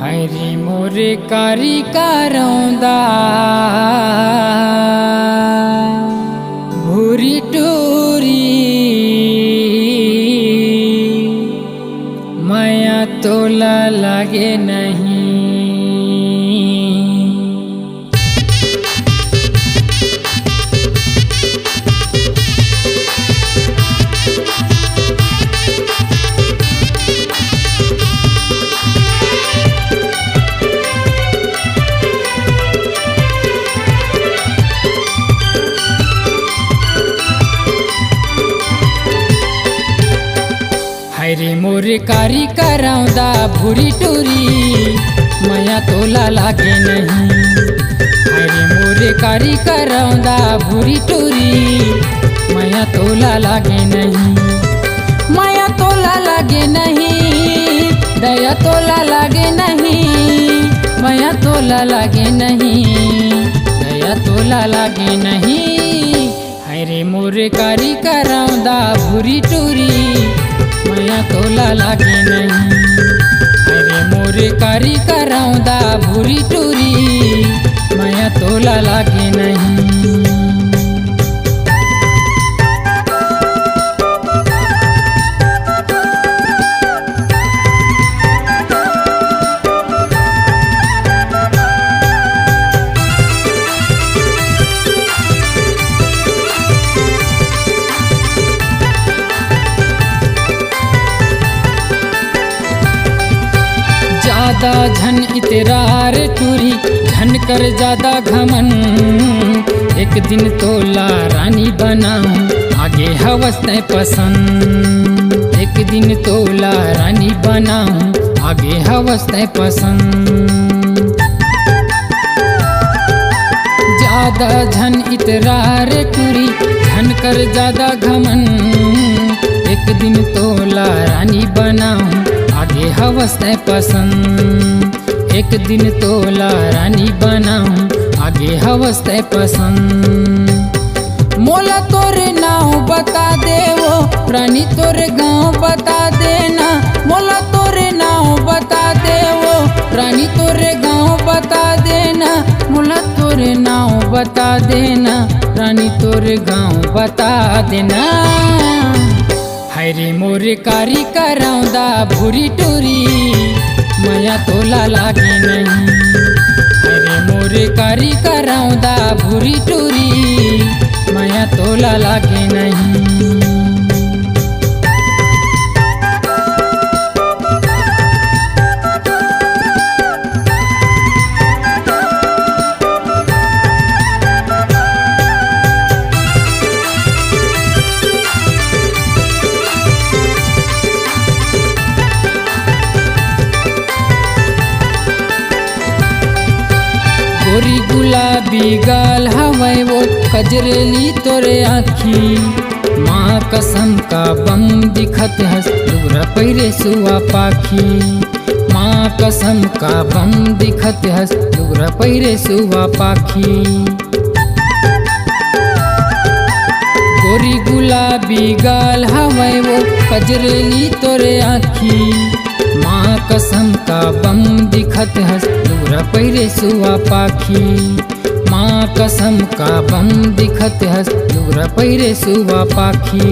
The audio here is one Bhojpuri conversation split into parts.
हरी मोरे कारी कारौंदा भूरी टूरी माया तोला लागे नहीं। हरे मोरे कारी करौंदा भूरी टूरी माया तोला लागे नहीं। हरे मोरे कारी करौंदा भूरी टूरी माया तोला लागे नहीं। माया तोला लागे नहीं, दया तोला लागे नहीं। माया तोला लागे नहीं, दया तोला लागे नहीं। हरे मोरे कारी करौंदा भूरी टूरी माया तोला लागे नहीं। हरे मोरे कारी करौंदा भूरी टूरी माया तोला लागे नहीं। ज्यादा झन इतरार टूरी झन कर ज्यादा घमन। एक दिन तोला रानी बनाऊं आगे हवस नहीं पसंद। एक दिन तोला रानी बनाऊं आगे हवस नहीं पसंद। ज्यादा झन इतरार टूरी झन कर ज्यादा घमन। एक दिन तोला रानी बनाऊं आगे हवस नहीं पसंद। एक दिन तोला रानी बनाऊं आगे हवस नहीं पसंद। मोला तोरे नाव बता देवो रानी तोरे गाँव बता देना। मोला तोरे नाव बता देवो रानी तोरे गाँव बता देना। मोला तोरे नाव बता देना रानी तोरे गाँव बता देना। हरे मोरे कारी करौंदा भूरी टूरी माया तोला लागे नहीं। हरे मोरे कारी करौंदा भूरी टूरी माया तोला लागे नहीं। गोरी गुलाबी गाल हवै वो कजरेली तोरे आँखी। माँ कसम का बम दिखत हस लुगरा पैरे सुआ पाखी। माँ कसम का बम दिखत हस लुगरा पैरे सुआ पाखी। गोरी गुलाबी गाल हवै वो कजरेली तोरे आँखी। माँ कसम का बम दिखत हस लुगरा पैरे सुआ पाखी। माँ कसम का बम दिखत हस लुगरा पैरे सुआ पाखी।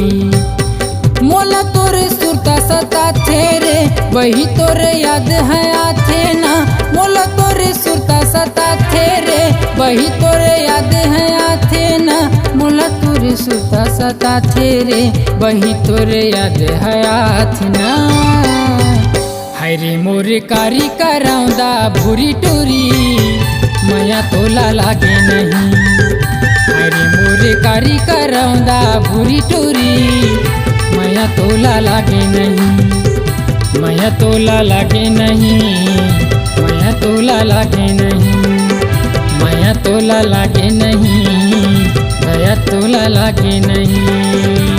मोला तोरे सुरता सता थे रे वही तोरे याद है आथे ना। मोला तोरे सुरता सता थे रे वही तोरे याद है आथे ना। मोला तोरे सुरता सता थे रे वही तोरे याद है आथे ना। हरे मोरे कारी करौंदा भूरी टूरी माया तोला लागे नहीं। हरे मोरे कारी करौंदा भूरी टूरी माया तोला लागे नहीं। माया तोला लागे नहीं, माया तोला लागे नहीं। माया तोला लागे नहीं, दया तोला लागे नहीं।